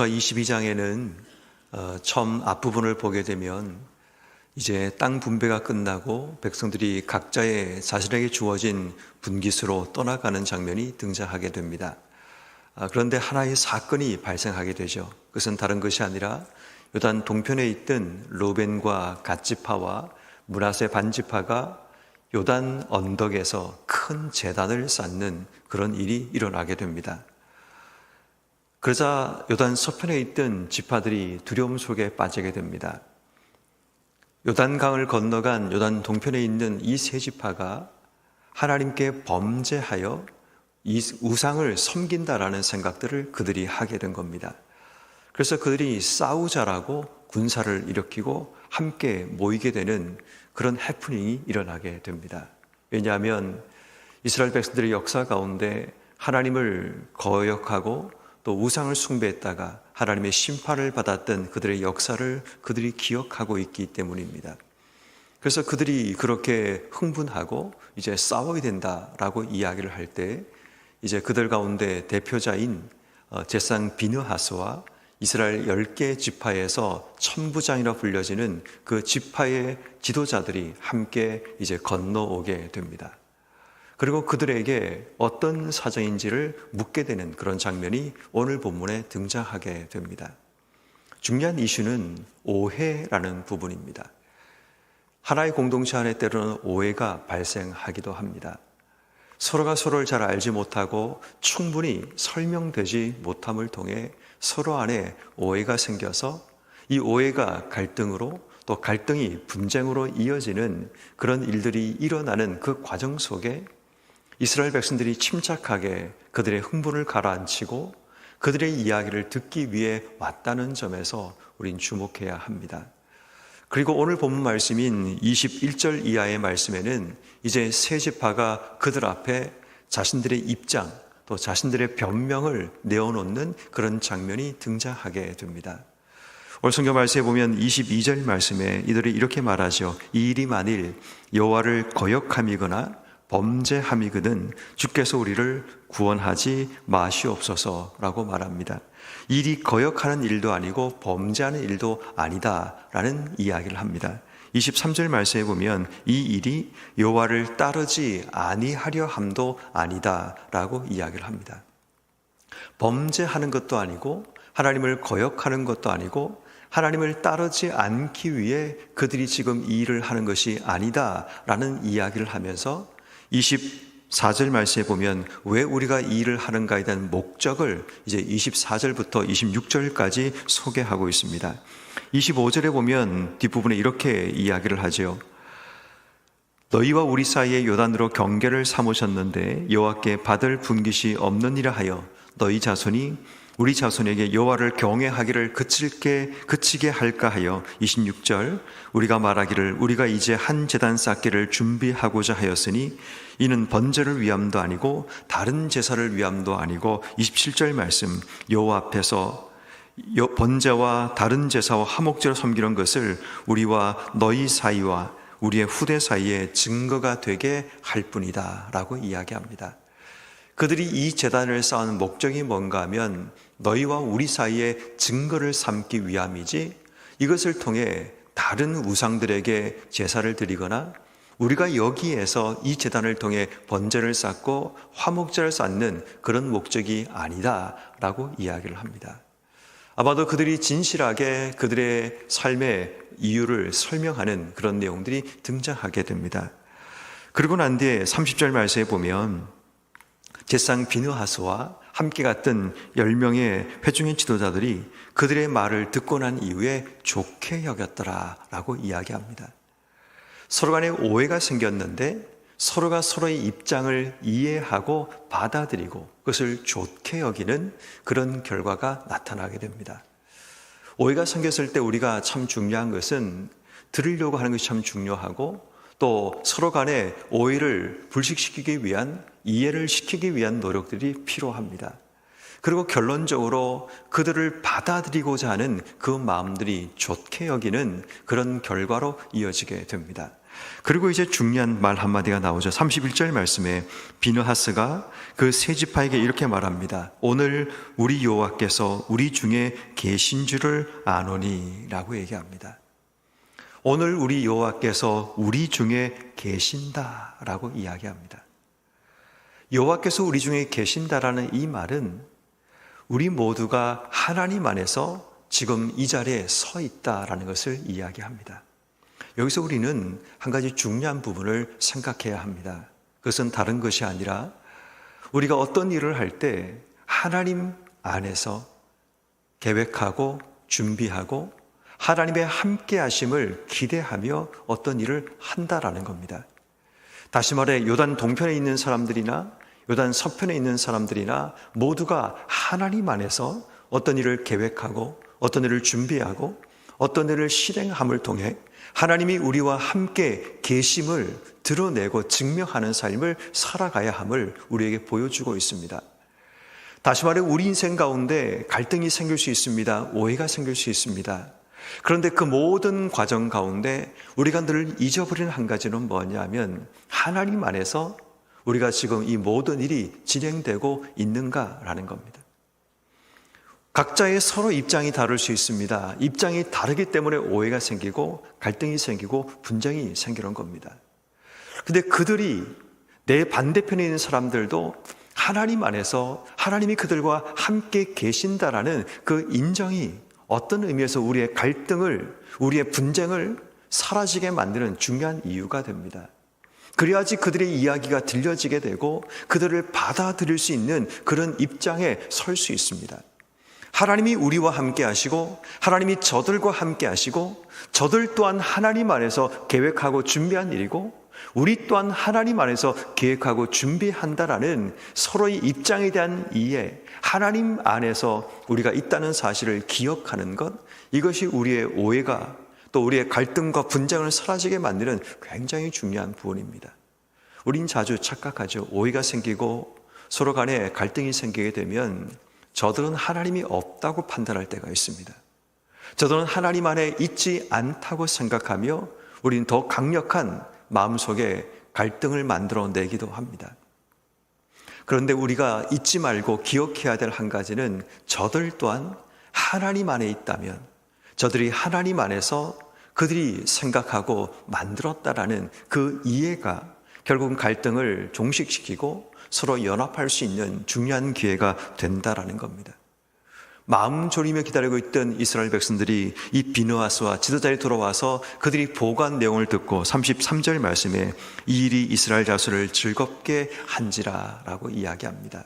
22장에는 처음 앞부분을 보게 되면 이제 땅 분배가 끝나고 백성들이 각자의 자신에게 주어진 분깃으로 떠나가는 장면이 등장하게 됩니다. 그런데 하나의 사건이 발생하게 되죠. 그것은 다른 것이 아니라 요단 동편에 있던 르벤과 갓지파와 므낫세 반지파가 요단 언덕에서 큰 제단을 쌓는 그런 일이 일어나게 됩니다. 그러자 요단 서편에 있던 지파들이 두려움 속에 빠지게 됩니다. 요단강을 건너간 요단 동편에 있는 이 세 지파가 하나님께 범죄하여 이 우상을 섬긴다라는 생각들을 그들이 하게 된 겁니다. 그래서 그들이 싸우자라고 군사를 일으키고 함께 모이게 되는 그런 해프닝이 일어나게 됩니다. 왜냐하면 이스라엘 백성들의 역사 가운데 하나님을 거역하고 또 우상을 숭배했다가 하나님의 심판을 받았던 그들의 역사를 그들이 기억하고 있기 때문입니다. 그래서 그들이 그렇게 흥분하고 이제 싸워야 된다라고 이야기를 할 때 이제 그들 가운데 대표자인 제상 비느하스와 이스라엘 10개 지파에서 천부장이라 불려지는 그 지파의 지도자들이 함께 이제 건너오게 됩니다. 그리고 그들에게 어떤 사정인지를 묻게 되는 그런 장면이 오늘 본문에 등장하게 됩니다. 중요한 이슈는 오해라는 부분입니다. 하나의 공동체 안에 때로는 오해가 발생하기도 합니다. 서로가 서로를 잘 알지 못하고 충분히 설명되지 못함을 통해 서로 안에 오해가 생겨서 이 오해가 갈등으로 또 갈등이 분쟁으로 이어지는 그런 일들이 일어나는 그 과정 속에 이스라엘 백성들이 침착하게 그들의 흥분을 가라앉히고 그들의 이야기를 듣기 위해 왔다는 점에서 우린 주목해야 합니다. 그리고 오늘 본문 말씀인 21절 이하의 말씀에는 이제 세 지파가 그들 앞에 자신들의 입장 또 자신들의 변명을 내어놓는 그런 장면이 등장하게 됩니다. 오늘 성경 말씀에 보면 22절 말씀에 이들이 이렇게 말하죠. 이 일이 만일 여호와를 거역함이거나 범죄함이거든 주께서 우리를 구원하지 마시옵소서라고 말합니다. 일이 거역하는 일도 아니고 범죄하는 일도 아니다라는 이야기를 합니다. 23절 말씀에 보면 이 일이 여호와를 따르지 아니하려 함도 아니다라고 이야기를 합니다. 범죄하는 것도 아니고 하나님을 거역하는 것도 아니고 하나님을 따르지 않기 위해 그들이 지금 이 일을 하는 것이 아니다라는 이야기를 하면서 24절 말씀에 보면 왜 우리가 이 일을 하는가에 대한 목적을 이제 24절부터 26절까지 소개하고 있습니다. 25절에 보면 뒷부분에 이렇게 이야기를 하죠. 너희와 우리 사이에 요단으로 경계를 삼으셨는데 여호와께 받을 분깃이 없느니라 하여 너희 자손이 우리 자손에게 여호와를 경외하기를 그치게 할까 하여 26절 우리가 말하기를 우리가 이제 한 제단 쌓기를 준비하고자 하였으니 이는 번제를 위함도 아니고 다른 제사를 위함도 아니고 27절 말씀 여호와 앞에서 번제와 다른 제사와 화목제로 섬기는 것을 우리와 너희 사이와 우리의 후대 사이에 증거가 되게 할 뿐이다 라고 이야기합니다. 그들이 이 제단을 쌓은 목적이 뭔가 하면 너희와 우리 사이에 증거를 삼기 위함이지 이것을 통해 다른 우상들에게 제사를 드리거나 우리가 여기에서 이 제단을 통해 번제를 쌓고 화목제를 쌓는 그런 목적이 아니다라고 이야기를 합니다. 아마도 그들이 진실하게 그들의 삶의 이유를 설명하는 그런 내용들이 등장하게 됩니다. 그리고 난 뒤에 30절 말씀에 보면 제상 비느하스와 함께 갔던 10명의 회중의 지도자들이 그들의 말을 듣고 난 이후에 좋게 여겼더라라고 이야기합니다. 서로 간에 오해가 생겼는데 서로가 서로의 입장을 이해하고 받아들이고 그것을 좋게 여기는 그런 결과가 나타나게 됩니다. 오해가 생겼을 때 우리가 참 중요한 것은 들으려고 하는 것이 참 중요하고 또 서로 간에 오해를 불식시키기 위한 이해를 시키기 위한 노력들이 필요합니다. 그리고 결론적으로 그들을 받아들이고자 하는 그 마음들이 좋게 여기는 그런 결과로 이어지게 됩니다. 그리고 이제 중요한 말 한마디가 나오죠. 31절 말씀에 비느하스가 그 세 지파에게 이렇게 말합니다. 오늘 우리 여호와께서 우리 중에 계신 줄을 아노니 라고 얘기합니다. 오늘 우리 여호와께서 우리 중에 계신다라고 이야기합니다. 여호와께서 우리 중에 계신다라는 이 말은 우리 모두가 하나님 안에서 지금 이 자리에 서 있다라는 것을 이야기합니다. 여기서 우리는 한 가지 중요한 부분을 생각해야 합니다. 그것은 다른 것이 아니라 우리가 어떤 일을 할 때 하나님 안에서 계획하고 준비하고 하나님의 함께 하심을 기대하며 어떤 일을 한다라는 겁니다. 다시 말해 요단 동편에 있는 사람들이나 요단 서편에 있는 사람들이나 모두가 하나님 안에서 어떤 일을 계획하고 어떤 일을 준비하고 어떤 일을 실행함을 통해 하나님이 우리와 함께 계심을 드러내고 증명하는 삶을 살아가야 함을 우리에게 보여주고 있습니다. 다시 말해 우리 인생 가운데 갈등이 생길 수 있습니다. 오해가 생길 수 있습니다. 그런데 그 모든 과정 가운데 우리가 늘 잊어버리는 한 가지는 뭐냐면 하나님 안에서 우리가 지금 이 모든 일이 진행되고 있는가라는 겁니다. 각자의 서로 입장이 다를 수 있습니다. 입장이 다르기 때문에 오해가 생기고 갈등이 생기고 분쟁이 생기는 겁니다. 근데 그들이 내 반대편에 있는 사람들도 하나님 안에서 하나님이 그들과 함께 계신다라는 그 인정이 어떤 의미에서 우리의 갈등을, 우리의 분쟁을 사라지게 만드는 중요한 이유가 됩니다. 그래야지 그들의 이야기가 들려지게 되고 그들을 받아들일 수 있는 그런 입장에 설 수 있습니다. 하나님이 우리와 함께 하시고 하나님이 저들과 함께 하시고 저들 또한 하나님 안에서 계획하고 준비한 일이고 우리 또한 하나님 안에서 계획하고 준비한다라는 서로의 입장에 대한 이해, 하나님 안에서 우리가 있다는 사실을 기억하는 것, 이것이 우리의 오해가 또 우리의 갈등과 분쟁을 사라지게 만드는 굉장히 중요한 부분입니다. 우린 자주 착각하죠. 오해가 생기고 서로 간에 갈등이 생기게 되면 저들은 하나님이 없다고 판단할 때가 있습니다. 저들은 하나님 안에 있지 않다고 생각하며 우린 더 강력한 마음속에 갈등을 만들어내기도 합니다. 그런데 우리가 잊지 말고 기억해야 될 한 가지는 저들 또한 하나님 안에 있다면 저들이 하나님 안에서 그들이 생각하고 만들었다라는 그 이해가 결국은 갈등을 종식시키고 서로 연합할 수 있는 중요한 기회가 된다라는 겁니다. 마음 졸이며 기다리고 있던 이스라엘 백성들이 이 비느하스와 지도자에 돌아와서 그들이 보고한 내용을 듣고 33절 말씀에 이 일이 이스라엘 자손을 즐겁게 한지라 라고 이야기합니다.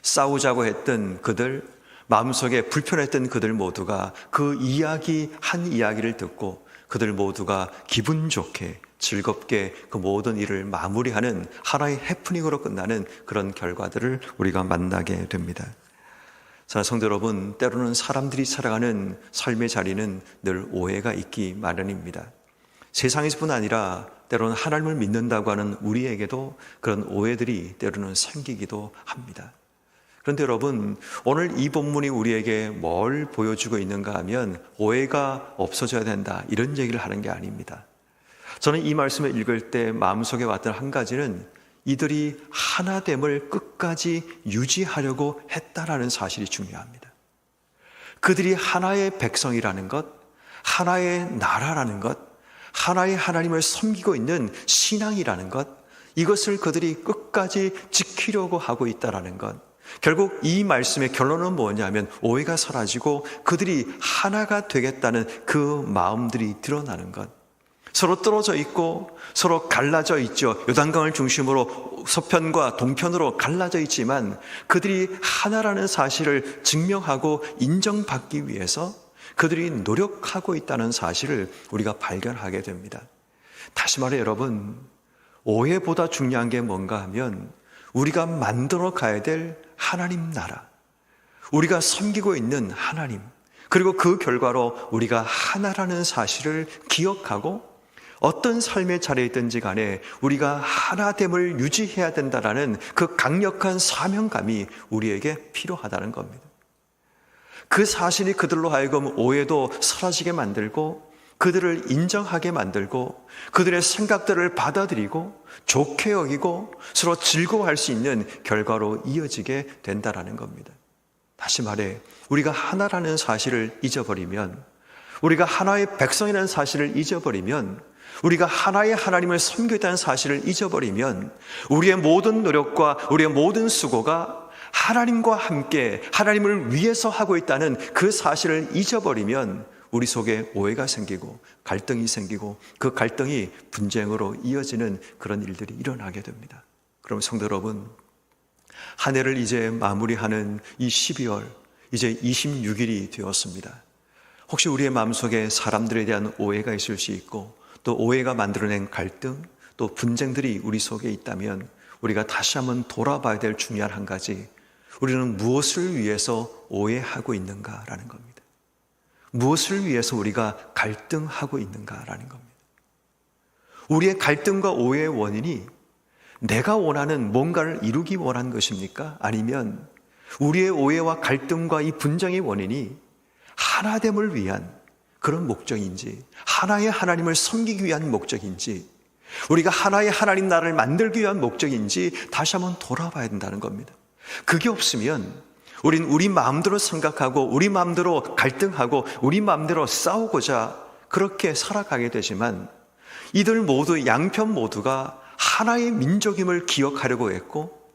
싸우자고 했던 그들, 마음속에 불편했던 그들 모두가 그 이야기 한 이야기를 듣고 그들 모두가 기분 좋게 즐겁게 그 모든 일을 마무리하는 하나의 해프닝으로 끝나는 그런 결과들을 우리가 만나게 됩니다. 사랑하는 성도 여러분, 때로는 사람들이 살아가는 삶의 자리는 늘 오해가 있기 마련입니다. 세상에서뿐 아니라 때로는 하나님을 믿는다고 하는 우리에게도 그런 오해들이 때로는 생기기도 합니다. 그런데 여러분, 오늘 이 본문이 우리에게 뭘 보여주고 있는가 하면 오해가 없어져야 된다, 이런 얘기를 하는 게 아닙니다. 저는 이 말씀을 읽을 때 마음속에 왔던 한 가지는 이들이 하나됨을 끝까지 유지하려고 했다라는 사실이 중요합니다. 그들이 하나의 백성이라는 것, 하나의 나라라는 것, 하나의 하나님을 섬기고 있는 신앙이라는 것, 이것을 그들이 끝까지 지키려고 하고 있다라는 것. 결국 이 말씀의 결론은 뭐냐면 오해가 사라지고 그들이 하나가 되겠다는 그 마음들이 드러나는 것. 서로 떨어져 있고 서로 갈라져 있죠. 요단강을 중심으로 서편과 동편으로 갈라져 있지만 그들이 하나라는 사실을 증명하고 인정받기 위해서 그들이 노력하고 있다는 사실을 우리가 발견하게 됩니다. 다시 말해 여러분, 오해보다 중요한 게 뭔가 하면 우리가 만들어 가야 될 하나님 나라, 우리가 섬기고 있는 하나님, 그리고 그 결과로 우리가 하나라는 사실을 기억하고 어떤 삶의 자리에 있든지 간에 우리가 하나됨을 유지해야 된다라는 그 강력한 사명감이 우리에게 필요하다는 겁니다. 그 사실이 그들로 하여금 오해도 사라지게 만들고 그들을 인정하게 만들고 그들의 생각들을 받아들이고 좋게 여기고 서로 즐거워할 수 있는 결과로 이어지게 된다라는 겁니다. 다시 말해, 우리가 하나라는 사실을 잊어버리면, 우리가 하나의 백성이라는 사실을 잊어버리면, 우리가 하나의 하나님을 섬기겠다는 사실을 잊어버리면 우리의 모든 노력과 우리의 모든 수고가 하나님과 함께 하나님을 위해서 하고 있다는 그 사실을 잊어버리면 우리 속에 오해가 생기고 갈등이 생기고 그 갈등이 분쟁으로 이어지는 그런 일들이 일어나게 됩니다. 그럼 성도 여러분, 한 해를 이제 마무리하는 이 12월, 이제 26일이 되었습니다. 혹시 우리의 마음속에 사람들에 대한 오해가 있을 수 있고 또 오해가 만들어낸 갈등, 또 분쟁들이 우리 속에 있다면 우리가 다시 한번 돌아봐야 될 중요한 한 가지, 우리는 무엇을 위해서 오해하고 있는가라는 겁니다. 무엇을 위해서 우리가 갈등하고 있는가라는 겁니다. 우리의 갈등과 오해의 원인이 내가 원하는 뭔가를 이루기 원한 것입니까? 아니면 우리의 오해와 갈등과 이 분쟁의 원인이 하나됨을 위한 그런 목적인지, 하나의 하나님을 섬기기 위한 목적인지, 우리가 하나의 하나님 나라를 만들기 위한 목적인지 다시 한번 돌아봐야 된다는 겁니다. 그게 없으면 우린 우리 마음대로 생각하고 우리 마음대로 갈등하고 우리 마음대로 싸우고자 그렇게 살아가게 되지만, 이들 모두, 양편 모두가 하나의 민족임을 기억하려고 했고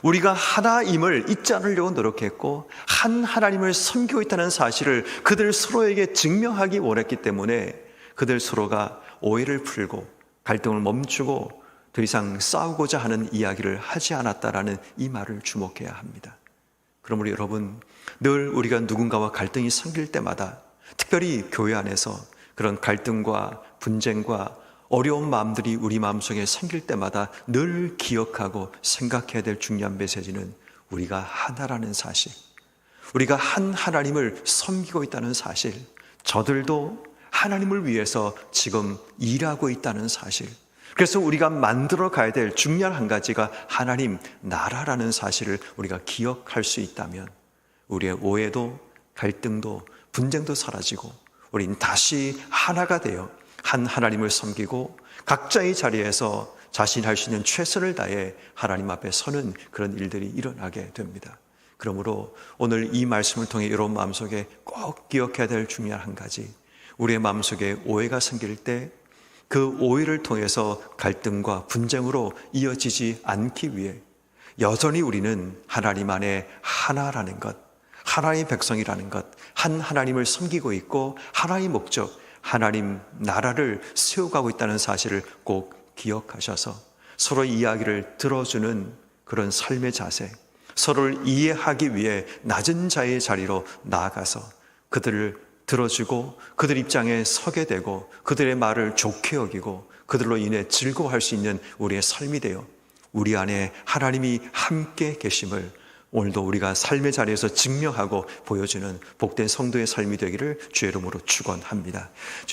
우리가 하나임을 잊지 않으려고 노력했고 한 하나님을 섬기고 있다는 사실을 그들 서로에게 증명하기 원했기 때문에 그들 서로가 오해를 풀고 갈등을 멈추고 더 이상 싸우고자 하는 이야기를 하지 않았다라는 이 말을 주목해야 합니다. 그러므로 여러분, 늘 우리가 누군가와 갈등이 생길 때마다, 특별히 교회 안에서 그런 갈등과 분쟁과 어려운 마음들이 우리 마음속에 생길 때마다 늘 기억하고 생각해야 될 중요한 메시지는 우리가 하나라는 사실, 우리가 한 하나님을 섬기고 있다는 사실, 저들도 하나님을 위해서 지금 일하고 있다는 사실, 그래서 우리가 만들어 가야 될 중요한 한 가지가 하나님 나라라는 사실을 우리가 기억할 수 있다면 우리의 오해도 갈등도 분쟁도 사라지고 우린 다시 하나가 되어 한 하나님을 섬기고 각자의 자리에서 자신이 할 수 있는 최선을 다해 하나님 앞에 서는 그런 일들이 일어나게 됩니다. 그러므로 오늘 이 말씀을 통해 여러분 마음속에 꼭 기억해야 될 중요한 한 가지, 우리의 마음속에 오해가 생길 때 그 오해를 통해서 갈등과 분쟁으로 이어지지 않기 위해 여전히 우리는 하나님 안에 하나라는 것, 하나의 백성이라는 것, 한 하나님을 섬기고 있고 하나의 목적, 하나님 나라를 세워가고 있다는 사실을 꼭 기억하셔서 서로 이야기를 들어주는 그런 삶의 자세, 서로를 이해하기 위해 낮은 자의 자리로 나아가서 그들을 들어주고 그들 입장에 서게 되고 그들의 말을 좋게 여기고 그들로 인해 즐거워할 수 있는 우리의 삶이 되어 우리 안에 하나님이 함께 계심을 오늘도 우리가 삶의 자리에서 증명하고 보여주는 복된 성도의 삶이 되기를 주의 이름으로 축원합니다.